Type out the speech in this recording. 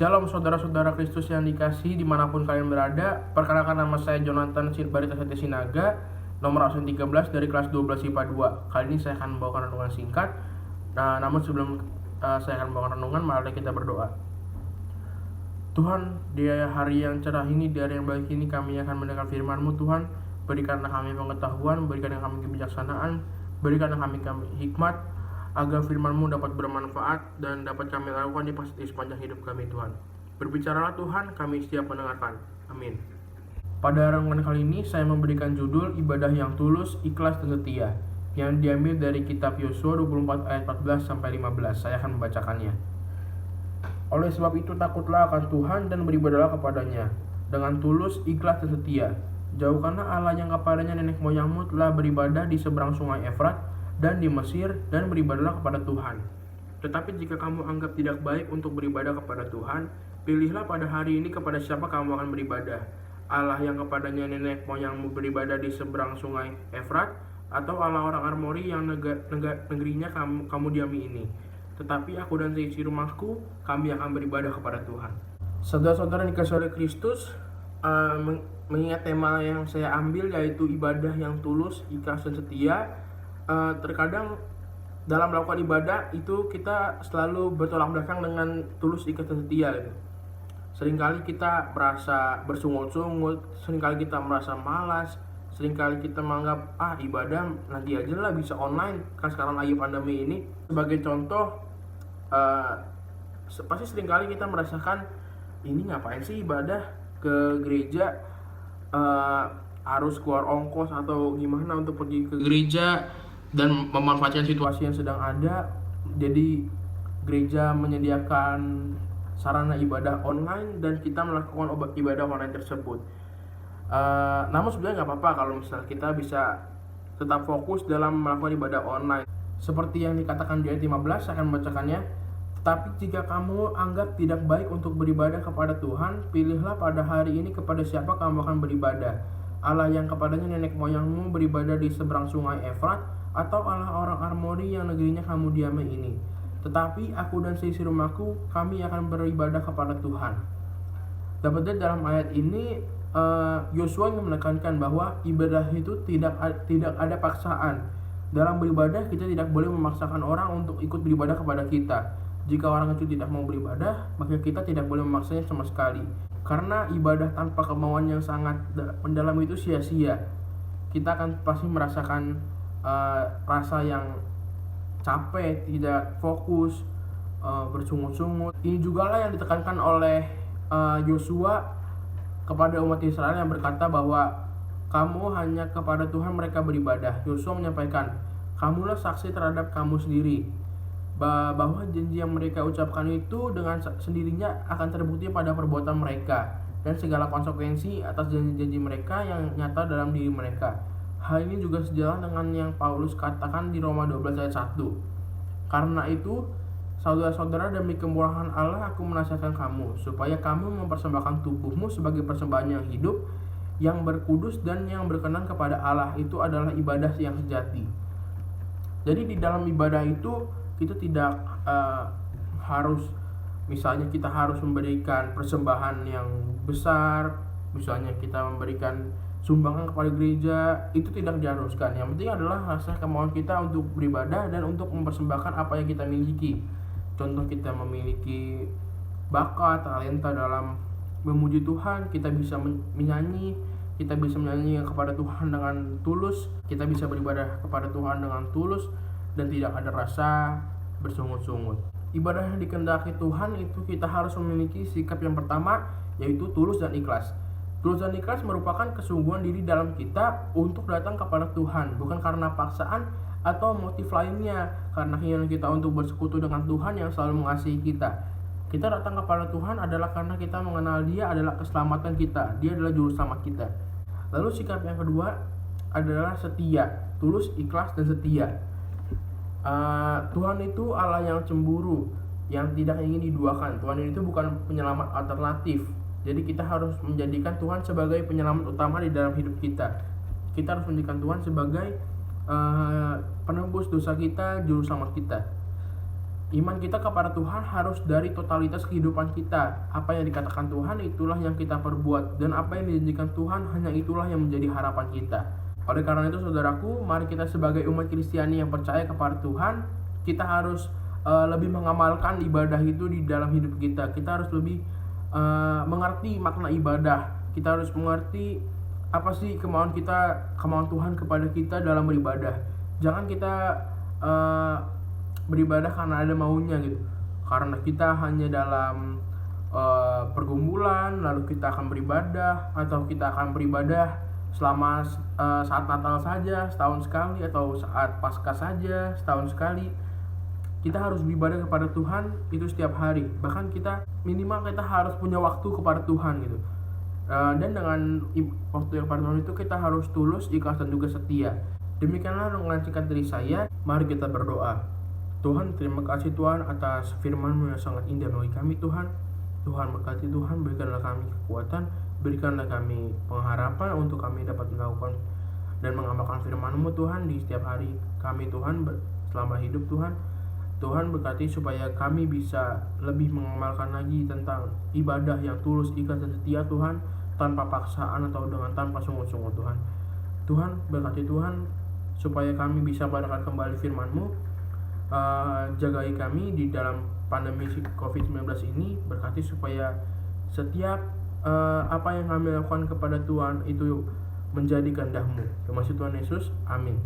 Shalom saudara-saudara Kristus yang dikasihi dimanapun kalian berada. Perkenalkan, nama saya Jonathan Barita Setia Sinaga, nomor absen 13 dari kelas 12 IPA 2. Kali ini saya akan membawakan renungan singkat. Namun sebelum saya akan membawakan renungan, mari kita berdoa. Tuhan, di hari yang cerah ini, di hari yang baik ini, kami akan mendengar firman-Mu. Tuhan, berikanlah kami pengetahuan, berikanlah kami kebijaksanaan, berikanlah kami hikmat, agar firman-Mu dapat bermanfaat dan dapat kami lakukan di sepanjang hidup kami. Tuhan, berbicaralah Tuhan, kami siap mendengarkan. Amin. Pada renungan kali ini saya memberikan judul ibadah yang tulus, ikhlas, dan setia, yang diambil dari kitab Yosua 24 ayat 14-15. Saya akan membacakannya. Oleh sebab itu takutlah akan Tuhan dan beribadahlah kepadanya dengan tulus, ikhlas, dan setia. Jauhkanlah Allah yang kepadanya nenek moyangmu telah beribadah di seberang sungai Efrat dan di Mesir, dan beribadahlah kepada Tuhan. Tetapi jika kamu anggap tidak baik untuk beribadah kepada Tuhan, pilihlah pada hari ini kepada siapa kamu akan beribadah. Allah yang kepadanya nenek moyangmu beribadah di seberang sungai Efrat, atau Allah orang Amori yang negerinya kamu diami ini. Tetapi aku dan seisi rumahku, kami akan beribadah kepada Tuhan. Saudara-saudara dikasihi oleh Kristus, mengingat tema yang saya ambil yaitu ibadah yang tulus, ikhlas, dan setia. Terkadang dalam melakukan ibadah itu kita selalu bertolak belakang dengan tulus, ikhlas, dan setia gitu. Seringkali kita merasa bersungut-sungut, seringkali kita merasa malas, seringkali kita menganggap ibadah nanti aja lah, bisa online kan sekarang lagi pandemi ini. Sebagai contoh, pasti seringkali kita merasakan ini ngapain sih ibadah ke gereja, harus keluar ongkos atau gimana untuk pergi ke gereja dan memanfaatkan situasi yang sedang ada. Jadi gereja menyediakan sarana ibadah online dan kita melakukan ibadah online tersebut. Namun sebenarnya nggak apa-apa kalau misalnya kita bisa tetap fokus dalam melakukan ibadah online. Seperti yang dikatakan di ayat 15, saya akan membacakannya. Tetapi jika kamu anggap tidak baik untuk beribadah kepada Tuhan, pilihlah pada hari ini kepada siapa kamu akan beribadah. Allah yang kepadanya nenek moyangmu beribadah di seberang sungai Efrat, atau Allah orang Amori yang negerinya kamu diami ini. Tetapi aku dan seisi rumahku, kami akan beribadah kepada Tuhan. Dapat dilihat dalam ayat ini, Yosua yang menekankan bahwa ibadah itu tidak ada paksaan. Dalam beribadah kita tidak boleh memaksakan orang untuk ikut beribadah kepada kita. Jika orang itu tidak mau beribadah, maka kita tidak boleh memaksanya sama sekali. Karena ibadah tanpa kemauan yang sangat mendalam itu sia-sia. Kita akan pasti merasakan rasa yang capek, tidak fokus, bersungut-sungut. Ini juga lah yang ditekankan oleh Yosua kepada umat Israel yang berkata bahwa kamu hanya kepada Tuhan mereka beribadah. Yosua menyampaikan, kamulah saksi terhadap kamu sendiri, bahwa janji yang mereka ucapkan itu dengan sendirinya akan terbukti pada perbuatan mereka dan segala konsekuensi atas janji-janji mereka yang nyata dalam diri mereka. Hal ini juga sejalan dengan yang Paulus katakan di Roma 12 ayat 1. Karena itu, saudara-saudara, demi kemurahan Allah aku menasihatkan kamu, supaya kamu mempersembahkan tubuhmu sebagai persembahan yang hidup, yang berkudus dan yang berkenan kepada Allah. Itu adalah ibadah yang sejati. Jadi di dalam ibadah itu kita tidak harus, misalnya kita harus memberikan persembahan yang besar, misalnya kita memberikan sumbangan kepada gereja, itu tidak diharuskan. Yang penting adalah rasa kemauan kita untuk beribadah dan untuk mempersembahkan apa yang kita miliki. Contoh, kita memiliki bakat, talenta dalam memuji Tuhan, kita bisa menyanyi, kita bisa menyanyi kepada Tuhan dengan tulus, kita bisa beribadah kepada Tuhan dengan tulus dan tidak ada rasa bersungut-sungut. Ibadah yang dikehendaki Tuhan itu kita harus memiliki sikap yang pertama, yaitu tulus dan ikhlas. Tulus dan ikhlas merupakan kesungguhan diri dalam kita untuk datang kepada Tuhan, bukan karena paksaan atau motif lainnya, karena keinginan kita untuk bersekutu dengan Tuhan yang selalu mengasihi kita. Kita datang kepada Tuhan adalah karena kita mengenal Dia adalah keselamatan kita, Dia adalah juru selamat kita. Lalu sikap yang kedua adalah setia, tulus, ikhlas, dan setia. Tuhan itu Allah yang cemburu, yang tidak ingin diduakan. Tuhan itu bukan penyelamat alternatif. Jadi kita harus menjadikan Tuhan sebagai penyelamat utama di dalam hidup kita. Kita harus menjadikan Tuhan sebagai penebus dosa kita, juru selamat kita. Iman kita kepada Tuhan harus dari totalitas kehidupan kita. Apa yang dikatakan Tuhan itulah yang kita perbuat, dan apa yang dijanjikan Tuhan hanya itulah yang menjadi harapan kita. Oleh karena itu saudaraku, mari kita sebagai umat Kristiani yang percaya kepada Tuhan, kita harus lebih mengamalkan ibadah itu di dalam hidup kita. Kita harus lebih mengerti makna ibadah. Kita harus mengerti apa sih kemauan Tuhan kepada kita dalam beribadah. Jangan kita beribadah karena ada maunya gitu, karena kita hanya dalam pergumulan lalu kita akan beribadah, atau kita akan beribadah selama saat Natal saja setahun sekali, atau saat Paskah saja setahun sekali. Kita harus beribadah kepada Tuhan itu setiap hari, bahkan minimal kita harus punya waktu kepada Tuhan gitu. Dan dengan waktu yang kepada Tuhan itu kita harus tulus, ikhlas, dan juga setia. Demikianlah dengan singkat dari saya, mari kita berdoa. Tuhan, terima kasih Tuhan atas firman-Mu yang sangat indah bagi kami Tuhan. Tuhan berkati Tuhan, berikanlah kami kekuatan, berikanlah kami pengharapan untuk kami dapat melakukan dan mengamalkan firman-Mu Tuhan di setiap hari kami Tuhan selama hidup Tuhan. Tuhan berkati supaya kami bisa lebih mengamalkan lagi tentang ibadah yang tulus, ikhlas, dan setia Tuhan, tanpa paksaan atau dengan tanpa sungguh-sungguh Tuhan. Tuhan berkati Tuhan supaya kami bisa mendengar kembali firman-Mu. Jagai kami di dalam pandemi COVID-19 ini, berkati supaya setiap apa yang kami lakukan kepada Tuhan itu menjadi kehendak-Mu. Terima kasih Tuhan Yesus, amin.